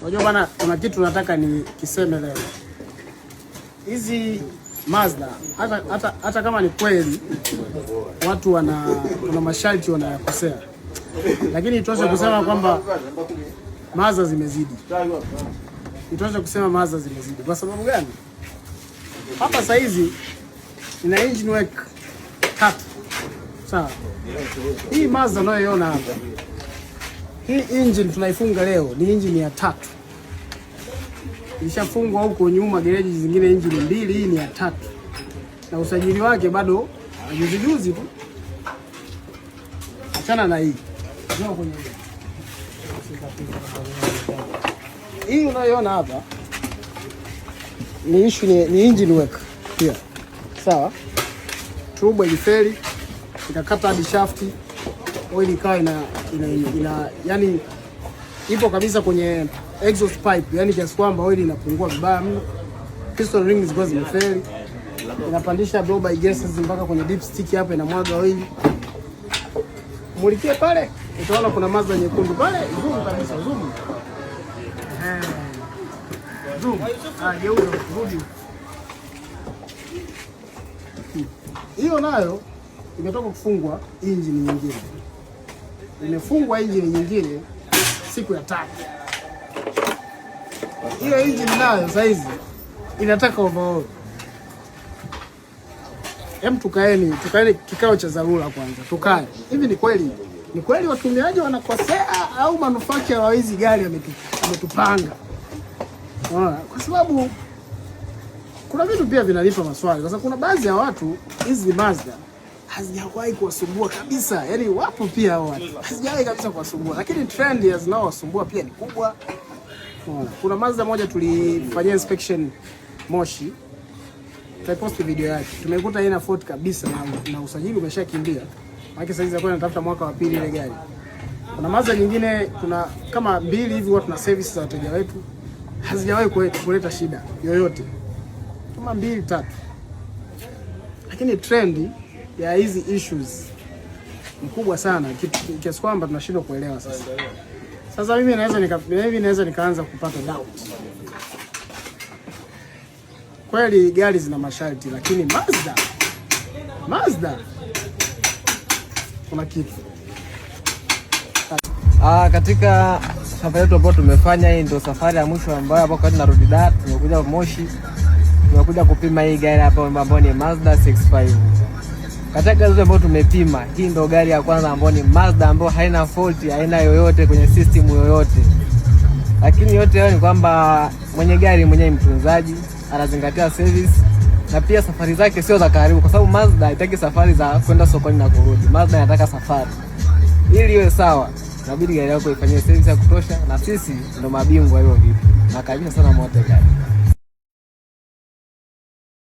Unajua bana, kuna kitu nataka ni kiseme leo. Hizi Mazda hata kama ni kweli watu kuna masharti wanayakosea, lakini itoshe kusema kwamba Mazda zimezidi. Itoshe kusema Mazda zimezidi. Kwa sababu gani? Hapa saa hizi ina engine work 3. Sawa. Hii Mazda unayoiona hapa, hii engine tunaifunga leo ni engine ya 3. Ilishafungwa huko nyuma gereji zingine engine 2, hii ni ya 3. Na usajili wake bado juzi tu. Achana na hii. Hii unayoiona hapa ni engine work pia. Sawa? Turbo ilifeli, ikakata hadi shaft, oil ikawa ina yani ipo kabisa kwenye exhaust pipe, yani kiasi kwamba oil inapungua vibaya mno. Piston rings zilikuwa zimefeli, inapandisha blow by gases mpaka kwenye dipstick hapa, inamwaga oil. Mulikie pale utaona kuna Mazda nyekundu pale, zoom kabisa, zoom. Zoom. Geuza rudi. Hiyo nayo imetoka kufungwa engine nyingine. Imefungwa engine nyingine siku ya 3. Hiyo engine nayo saizi inataka overhaul. Tukaeni kikao cha dharura kwanza. Tukae. Hivi ni kweli watumiaji wanakosea au manufacturer wa hizi gari ametupanga? Kwa sababu kuna vitu pia vinalipa maswali. Sasa kuna baadhi ya watu hizi Mazda hazijawahi kuwasumbua kabisa. Yaani wapo pia hao watu hazijawahi kabisa kuwasumbua, lakini trend ya zinawasumbua pia ni kubwa. Kuna Mazda moja tulifanyia inspection Moshi. Tutaiposti video yake. Tumekuta ina fault kabisa na usajili umeshakimbia. Maana sasa hizi kwa natafuta mwaka wa 2 ile gari. Kuna Mazda nyingine, kuna kama 2 hivi watu na service za wateja wetu hazijawahi kuleta shida yoyote. Kama 2 3. Lakini trend ya hizi issues ni kubwa sana kiasi kwamba tunashindwa kuelewa sasa. Sasa mimi naweza nikaanza kupata doubt. Kweli gari zina masharti, lakini Mazda kuna kitu. Katika safari yetu ambayo tumefanya, hii ndio safari ya mwisho ambayo hapo tunarudi Dar, tumekuja Moshi. Tumekuja kupima hii gari hapa ambayo ni Mazda 65. Katika gari ambayo tumepima, hii ndio gari ya kwanza ambayo ni Mazda ambayo haina fault, haina yoyote kwenye system yoyote. Lakini yote hayo ni kwamba mwenye gari mwenyewe mtunzaji anazingatia service, na pia safari zake sio za karibu, kwa sababu Mazda haitaki safari za kwenda sokoni na kurudi. Mazda inataka safari ili iwe sawa, inabidi gari yako ifanyie service ya kutosha, na sisi ndio mabingwa hiyo vitu. Na kabisa sana moto gari.